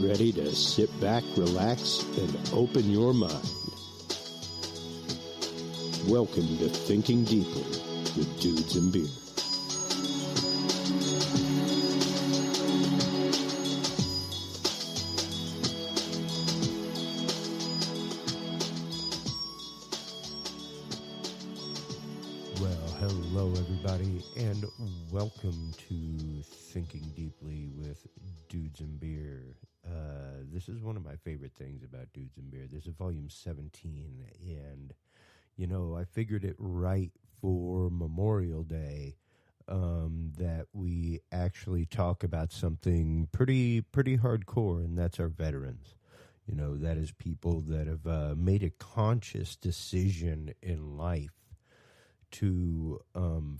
ready to sit back, relax, and open your mind. Welcome to Thinking Deeply with Dudes and Beer. Well, hello everybody, and welcome to Thinking Deeply with Dudes and Beer. This is one of my favorite things about Dudes and Beer. This is volume 17, and, you know, I figured it right for Memorial Day that we actually talk about something pretty hardcore, and that's our veterans. You know, that is people that have made a conscious decision in life to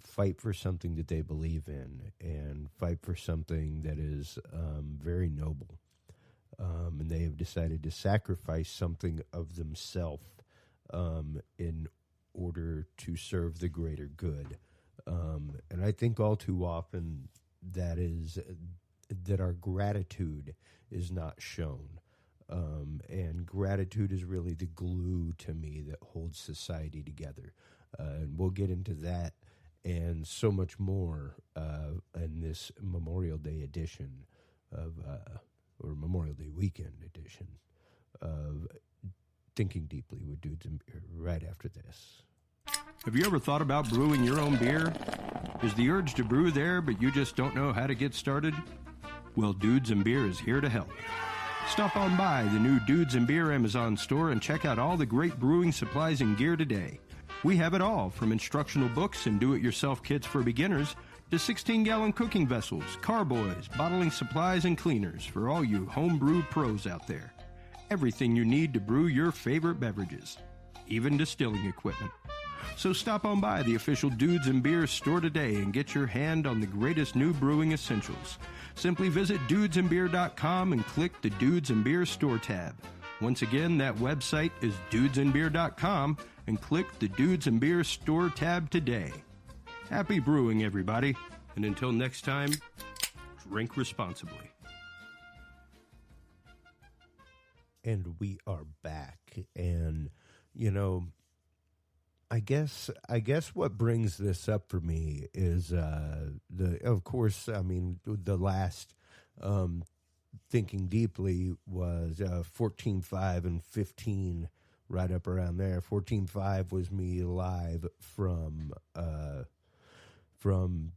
fight for something that they believe in and fight for something that is very noble. And they have decided to sacrifice something of themselves in order to serve the greater good. And I think all too often that our gratitude is not shown. And gratitude is really the glue to me that holds society together. And we'll get into that and so much more in this Memorial Day edition or Memorial Day weekend edition of Thinking Deeply with Dudes and Beer right after this. Have you ever thought about brewing your own beer? Is the urge to brew there, but you just don't know how to get started? Well, Dudes and Beer is here to help. Stop on by the new Dudes and Beer Amazon store and check out all the great brewing supplies and gear today. We have it all, from instructional books and do-it-yourself kits for beginners to 16-gallon cooking vessels, carboys, bottling supplies, and cleaners for all you homebrew pros out there. Everything you need to brew your favorite beverages, even distilling equipment. So stop on by the official Dudes and Beer store today and get your hand on the greatest new brewing essentials. Simply visit dudesandbeer.com and click the Dudes and Beer store tab. Once again, that website is dudesandbeer.com and click the Dudes and Beer store tab today. Happy brewing, everybody. And until next time, drink responsibly. And we are back. And, you know, I guess what brings this up for me is the last Thinking Deeply was 14.5 and 15, right up around there. 14.5 was me live from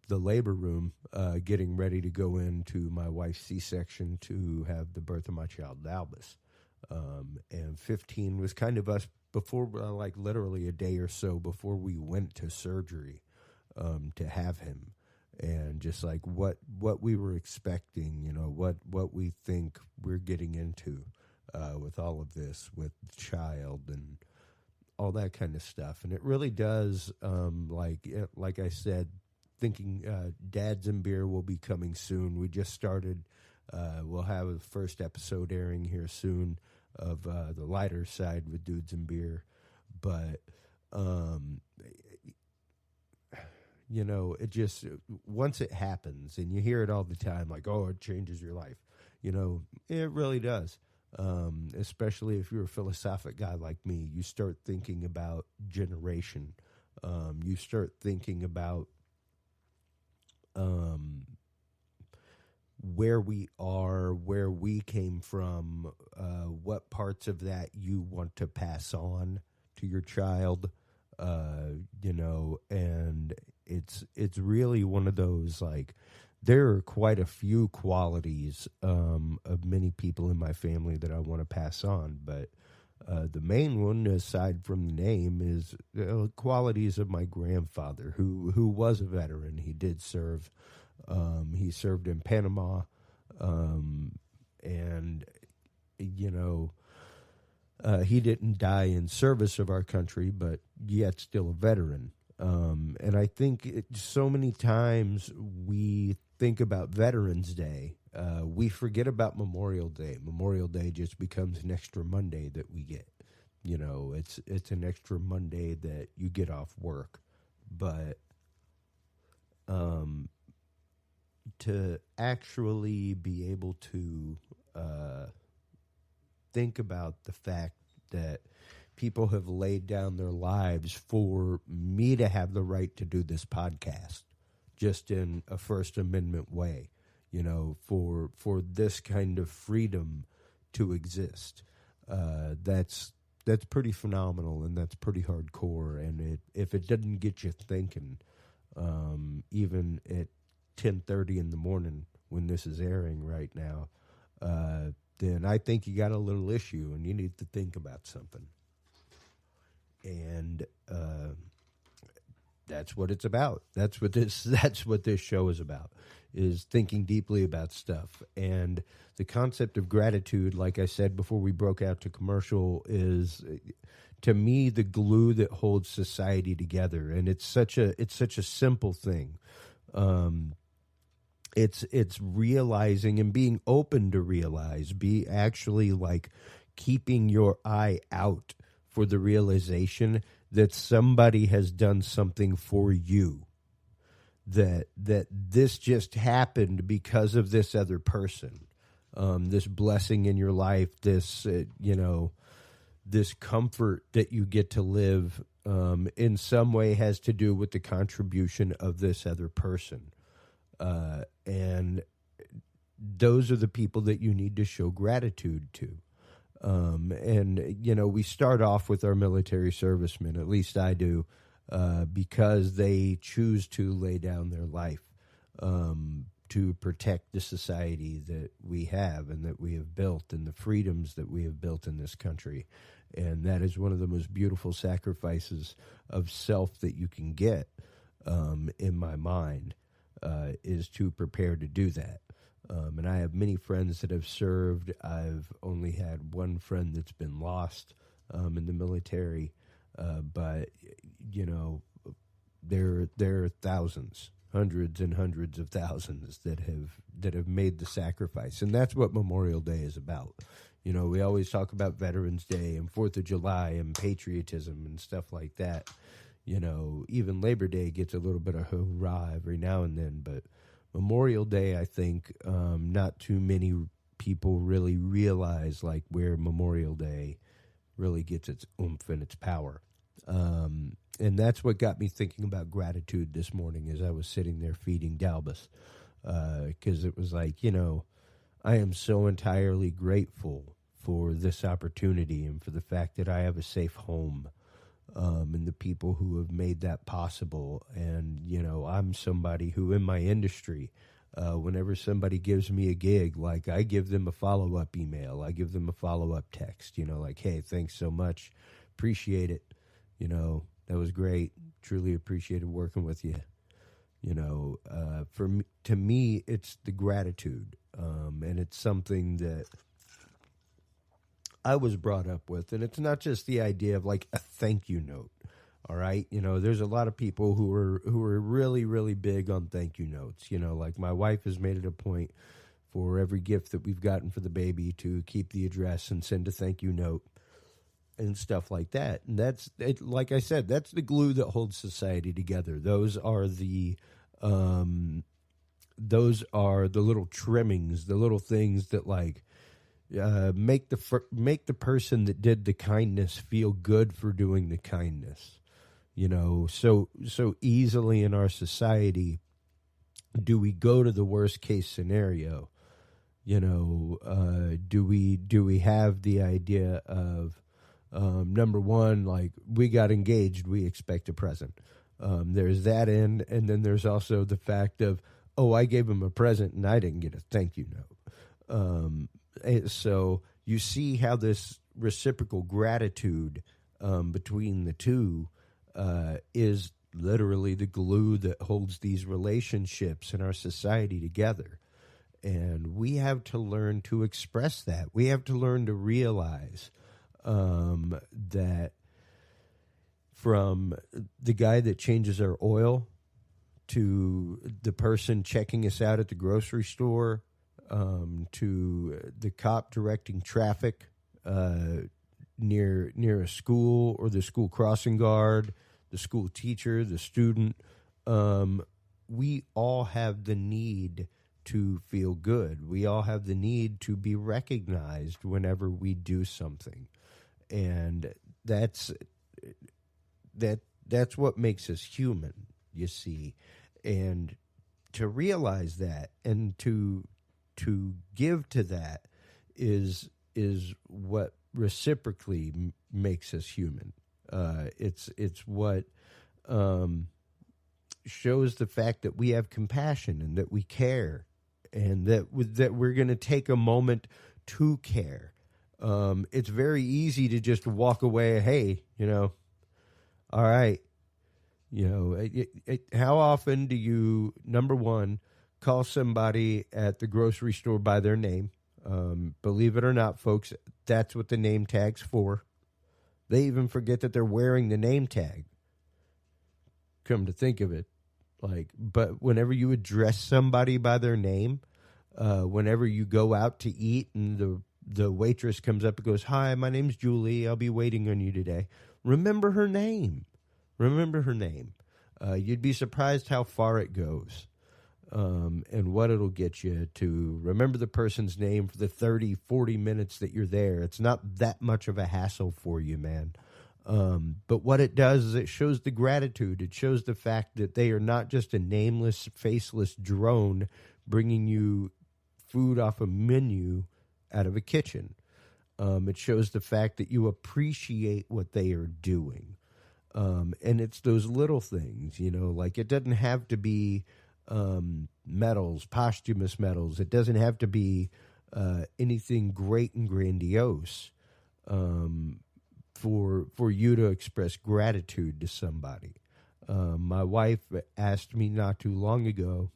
the labor room, getting ready to go into my wife's C-section to have the birth of my child, Albus. And 15 was kind of us before, like literally a day or so before we went to surgery to have him. And just like what we were expecting, you know, what we think we're getting into with all of this, with the child and all that kind of stuff. And it really does, like I said, thinking Dads and Beer will be coming soon. We just started. We'll have the first episode airing here soon of the lighter side with Dudes and Beer. But you know, it just, once it happens, and you hear it all the time, like, oh, it changes your life. You know, it really does. Especially if you're a philosophic guy like me, you start thinking about generation. You start thinking about where we are, where we came from, what parts of that you want to pass on to your child, you know, and it's really one of those, like, there are quite a few qualities of many people in my family that I want to pass on, but the main one, aside from the name, is qualities of my grandfather, who was a veteran. He did serve. He served in Panama, and, you know, he didn't die in service of our country, but yet still a veteran. And I think so many times we think about Veterans Day, we forget about Memorial Day. Memorial Day just becomes an extra Monday that we get. You know, it's an extra Monday that you get off work. But to actually be able to think about the fact that people have laid down their lives for me to have the right to do this podcast, just in a First Amendment way, for this kind of freedom to exist. That's pretty phenomenal, and that's pretty hardcore. And if it doesn't get you thinking, even at 10:30 in the morning when this is airing right now, then I think you got a little issue and you need to think about something. And that's what it's about. That's what this show is about, is thinking deeply about stuff. And the concept of gratitude, like I said before we broke out to commercial, is, to me, the glue that holds society together. And it's such a simple thing. It's realizing and being open to realize, be actually like keeping your eye out for the realization that somebody has done something for you, that this just happened because of this other person, this blessing in your life, this this comfort that you get to live in some way has to do with the contribution of this other person. And those are the people that you need to show gratitude to. We start off with our military servicemen, at least I do, because they choose to lay down their life to protect the society that we have and that we have built, and the freedoms that we have built in this country. And that is one of the most beautiful sacrifices of self that you can get, in my mind, is to prepare to do that. And I have many friends that have served. I've only had one friend that's been lost in the military, but there are thousands, hundreds and hundreds of thousands that have made the sacrifice, and that's what Memorial Day is about. We always talk about Veterans Day and 4th of July and patriotism and stuff like that. Even Labor Day gets a little bit of hurrah every now and then, but Memorial Day, I think, not too many people really realize like where Memorial Day really gets its oomph and its power. And that's what got me thinking about gratitude this morning as I was sitting there feeding Dalbus, because it was like, I am so entirely grateful for this opportunity and for the fact that I have a safe home. And the people who have made that possible. And, I'm somebody who in my industry, whenever somebody gives me a gig, like I give them a follow-up email, I give them a follow-up text, like, hey, thanks so much. Appreciate it. That was great. Truly appreciated working with you. To me, it's the gratitude. And it's something that I was brought up with, and it's not just the idea of like a thank you note. All right. There's a lot of people who are really, really big on thank you notes. Like my wife has made it a point for every gift that we've gotten for the baby to keep the address and send a thank you note and stuff like that. And that's it. Like I said, that's the glue that holds society together. Those are the little trimmings, the little things that like, make the person that did the kindness feel good for doing the kindness. So easily in our society, do we go to the worst case scenario? Do we have the idea of, number one, like we got engaged, we expect a present. There's that end, and then there's also the fact of, oh, I gave him a present and I didn't get a thank you note. So you see how this reciprocal gratitude between the two is literally the glue that holds these relationships in our society together. And we have to learn to express that. We have to learn to realize that from the guy that changes our oil to the person checking us out at the grocery store, to the cop directing traffic near a school, or the school crossing guard, the school teacher, the student. We all have the need to feel good. We all have the need to be recognized whenever we do something. And that's what makes us human, you see. And to realize that and to give to that is what reciprocally makes us human. It's what shows the fact that we have compassion and that we care, and that we're going to take a moment to care. It's very easy to just walk away. Hey, all right. How often do you, number one, call somebody at the grocery store by their name? Believe it or not, folks, that's what the name tag's for. They even forget that they're wearing the name tag. Come to think of it. But whenever you address somebody by their name, whenever you go out to eat and the waitress comes up and goes, "Hi, my name's Julie. I'll be waiting on you today." Remember her name. You'd be surprised how far it goes, and what it'll get you to remember the person's name for the 30, 40 minutes that you're there. It's not that much of a hassle for you, man. But what it does is it shows the gratitude. It shows the fact that they are not just a nameless, faceless drone bringing you food off a menu out of a kitchen. It shows the fact that you appreciate what they are doing. And it's those little things, it doesn't have to be medals, posthumous medals. It doesn't have to be anything great and grandiose for you to express gratitude to somebody. My wife asked me not too long ago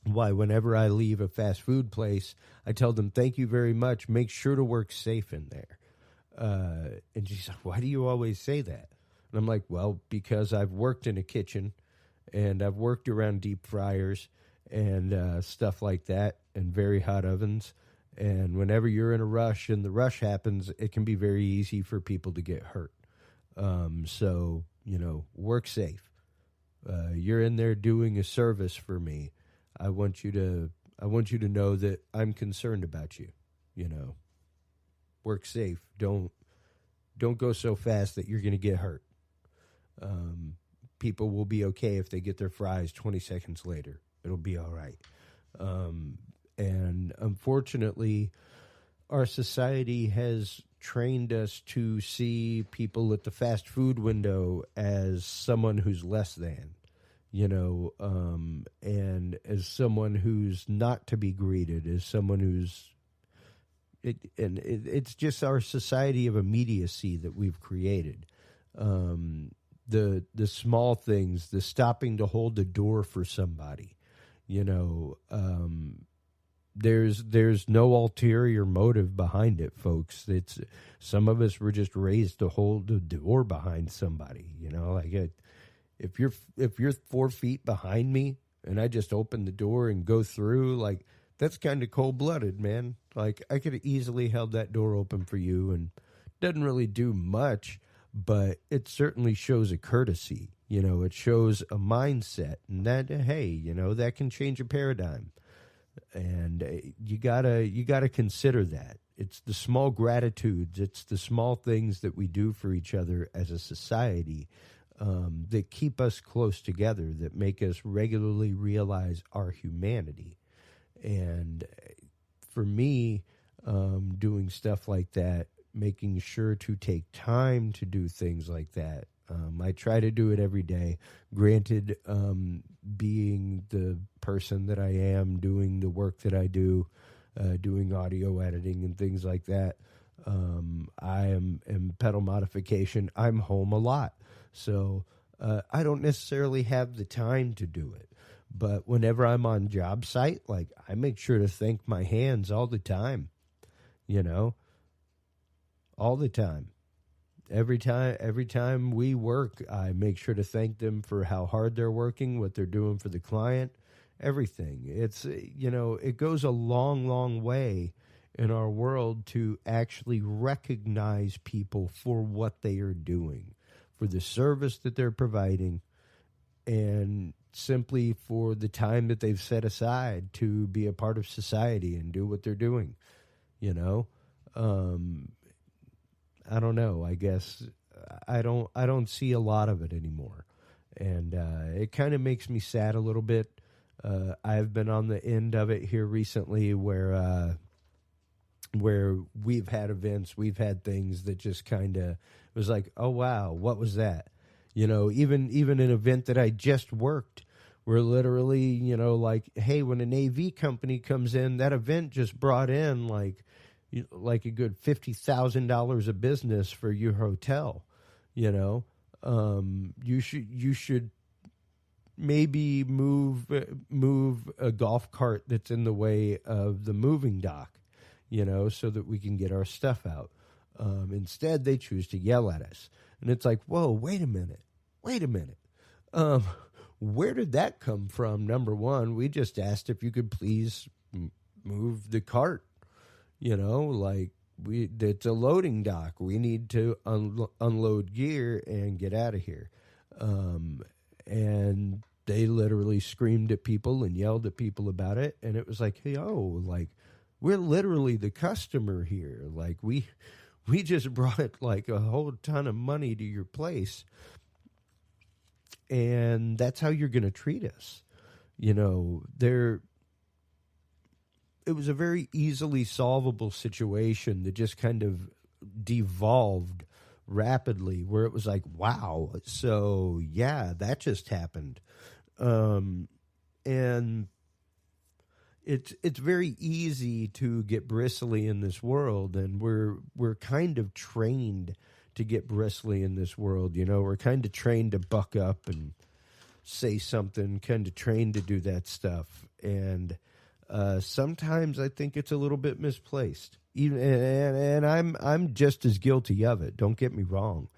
why whenever I leave a fast food place, I tell them, "Thank you very much. Make sure to work safe in there." And she's like, "Why do you always say that?" And I'm like, "Well, because I've worked in a kitchen and I've worked around deep fryers and stuff like that and very hot ovens. And whenever you're in a rush and the rush happens, it can be very easy for people to get hurt. So, work safe. You're in there doing a service for me. I want you to know that I'm concerned about you. Work safe. Don't go so fast that you're going to get hurt. People will be okay if they get their fries 20 seconds later. It'll be all right." And unfortunately, our society has trained us to see people at the fast food window as someone who's less than, and as someone who's not to be greeted, as someone who's it's just our society of immediacy that we've created. The small things, the stopping to hold the door for somebody, there's no ulterior motive behind it, folks. It's some of us were just raised to hold the door behind somebody. If you're 4 feet behind me and I just open the door and go through, that's kind of cold blooded, man. I could have easily held that door open for you, and doesn't really do much, but it certainly shows a courtesy. It shows a mindset, and that that can change a paradigm. And you gotta consider that. It's the small gratitudes, it's the small things that we do for each other as a society that keep us close together, that make us regularly realize our humanity. And for me, doing stuff like that, making sure to take time to do things like that. I try to do it every day. Granted, being the person that I am, doing the work that I do, doing audio editing and things like that, I am in pedal modification. I'm home a lot. So I don't necessarily have the time to do it. But whenever I'm on job site, I make sure to thank my hands all the time, all the time. Every time we work, I make sure to thank them for how hard they're working, what they're doing for the client, everything. It's, it goes a long, long way in our world to actually recognize people for what they are doing, for the service that they're providing, and simply for the time that they've set aside to be a part of society and do what they're doing. You know, I don't know. I guess I don't see a lot of it anymore, and it kind of makes me sad a little bit. I've been on the end of it here recently, where we've had events, we've had things that just kind of was like, oh wow, what was that? You know, even an event that I just worked, where literally, you know, like, hey, when an AV company comes in, that event just brought in like a good $50,000 of business for your hotel. You know, you should maybe move a golf cart that's in the way of the moving dock, you know, so that we can get our stuff out. Instead, they choose to yell at us. And it's like, whoa, wait a minute. Where did that come from? Number one, we just asked if you could please move the cart. You know, like, it's a loading dock. We need to unload gear and get out of here. And they literally screamed at people and yelled at people about it. And it was like, hey, oh, like, we're literally the customer here. Like, we just brought like a whole ton of money to your place, and that's how you're going to treat us. You know, it was a very easily solvable situation that just kind of devolved rapidly, where it was like, wow, so yeah, that just happened. And it's very easy to get bristly in this world, and we're kind of trained to get bristly in this world. You know, we're kind of trained to buck up and say something, kind of trained to do that stuff. And sometimes I think it's a little bit misplaced. Even and I'm just as guilty of it. Don't get me wrong.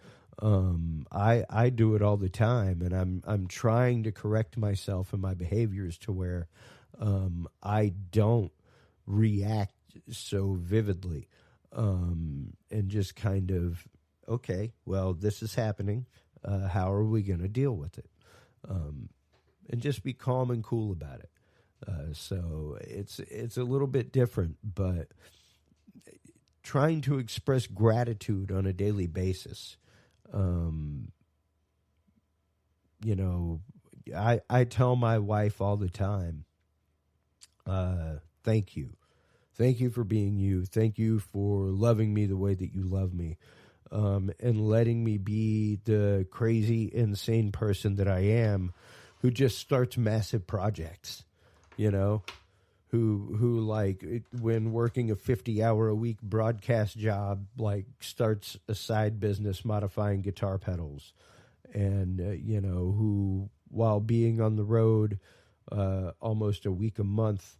I do it all the time, and I'm trying to correct myself and my behaviors to where I don't react so vividly, and just kind of, okay, well, this is happening. How are we going to deal with it? And just be calm and cool about it. So it's a little bit different, but trying to express gratitude on a daily basis. You know, I tell my wife all the time, thank you. Thank you for being you. Thank you for loving me the way that you love me. And letting me be the crazy, insane person that I am, who just starts massive projects, you know, who like, when working a 50-hour-a-week broadcast job, like, starts a side business modifying guitar pedals. And, you know, who, while being on the road almost a week a month,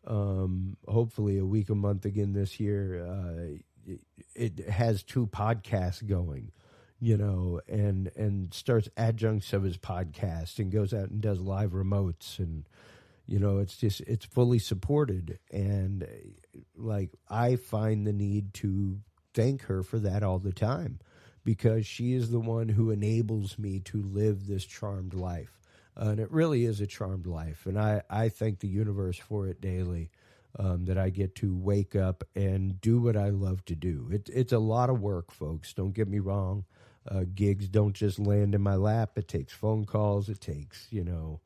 hopefully a week a month again this year, it has 2 podcasts going, you know, and starts adjuncts of his podcast and goes out and does live remotes, and, you know, it's fully supported. And like, I find the need to thank her for that all the time, because she is the one who enables me to live this charmed life. And it really is a charmed life. And I thank the universe for it daily. That I get to wake up and do what I love to do. It's a lot of work, folks. Don't get me wrong. Gigs don't just land in my lap. It takes phone calls. It takes, you know,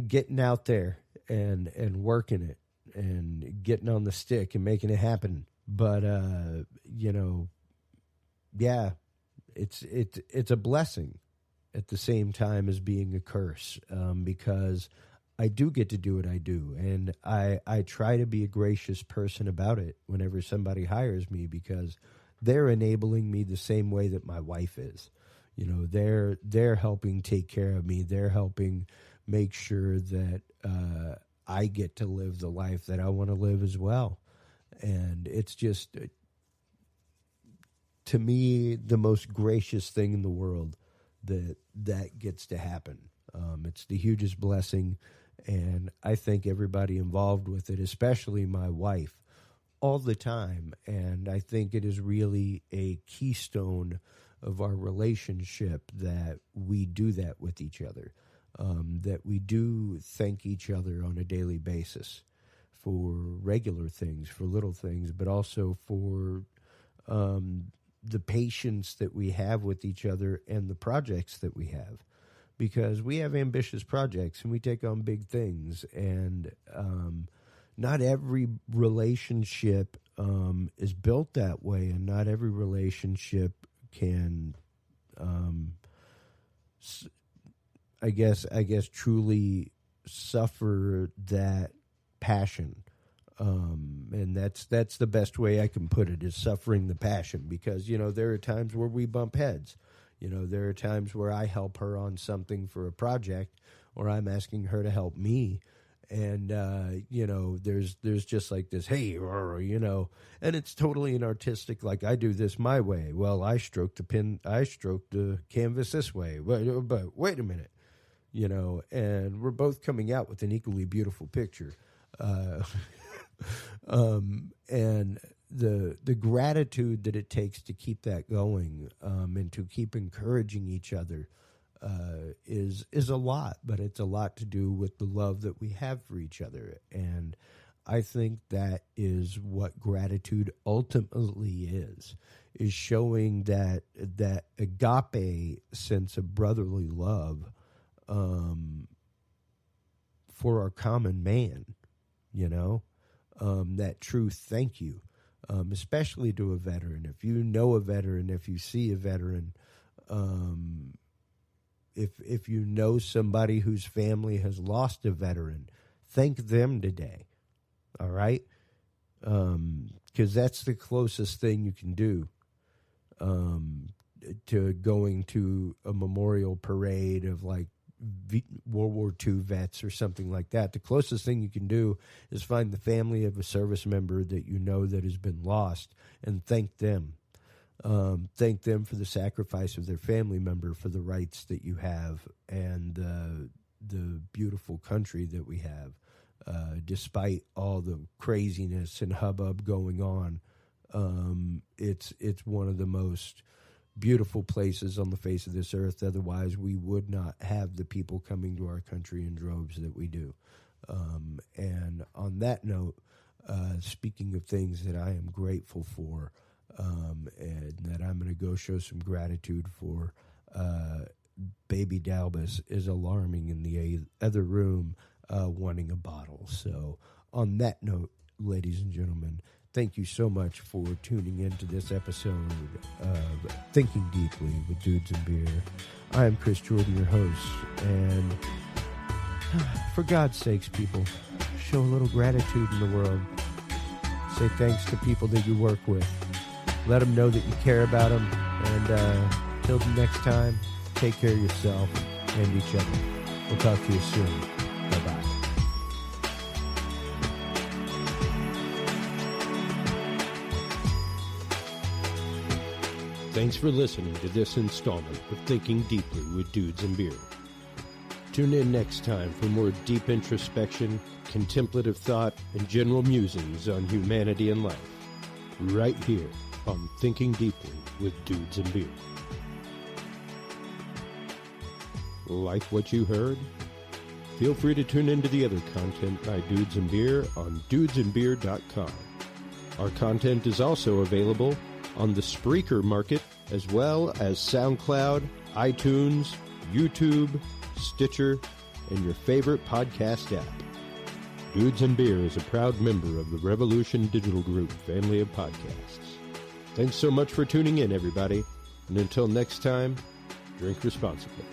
getting out there and working it and getting on the stick and making it happen. But, you know, yeah, it's a blessing at the same time as being a curse, because I do get to do what I do, and I try to be a gracious person about it whenever somebody hires me, because they're enabling me the same way that my wife is. You know, they're helping take care of me. They're helping make sure that I get to live the life that I want to live as well. And it's just, to me, the most gracious thing in the world that gets to happen. It's the hugest blessing. And I thank everybody involved with it, especially my wife, all the time. And I think it is really a keystone of our relationship that we do that with each other. that we do thank each other on a daily basis for regular things, for little things, but also for the patience that we have with each other and the projects that we have. Because we have ambitious projects and we take on big things, and not every relationship is built that way, and not every relationship can, I guess, truly suffer that passion. And that's the best way I can put it, is suffering the passion, because, there are times where we bump heads. There are times where I help her on something for a project, or I'm asking her to help me. And, there's just like this, hey, and it's totally an artistic, like, I do this my way. Well, I stroke the canvas this way. But wait a minute, and we're both coming out with an equally beautiful picture. And the gratitude that it takes to keep that going, and to keep encouraging each other, is a lot, but it's a lot to do with the love that we have for each other. And I think that is what gratitude ultimately is showing that agape sense of brotherly love, for our common man, that true thank you, especially to a veteran. If you know a veteran, if you see a veteran, if you know somebody whose family has lost a veteran, thank them today, all right? Because that's the closest thing you can do to going to a memorial parade of, like, World War II vets or something like that. The closest thing you can do is find the family of a service member that you know that has been lost and thank them. Thank them for the sacrifice of their family member, for the rights that you have, and the beautiful country that we have, despite all the craziness and hubbub going on. It's one of the most beautiful places on the face of this earth. Otherwise, we would not have the people coming to our country in droves that we do. And on that note, speaking of things that I am grateful for, and that I'm going to go show some gratitude for, baby Dalbus is alarming in the other room, wanting a bottle. So on that note, ladies and gentlemen, thank you so much for tuning in to this episode of Thinking Deeply with Dudes and Beer. I am Chris Jordan, your host, and for God's sakes, people, show a little gratitude in the world. Say thanks to people that you work with. Let them know that you care about them, and till the next time, take care of yourself and each other. We'll talk to you soon. Bye-bye. Thanks for listening to this installment of Thinking Deeply with Dudes and Beer. Tune in next time for more deep introspection, contemplative thought, and general musings on humanity and life. Right here on Thinking Deeply with Dudes and Beer. Like what you heard? Feel free to tune into the other content by Dudes and Beer on dudesandbeer.com. Our content is also available on the Spreaker market, as well as SoundCloud, iTunes, YouTube, Stitcher, and your favorite podcast app. Dudes and Beer is a proud member of the Revolution Digital Group family of podcasts. Thanks so much for tuning in, everybody. And until next time, drink responsibly.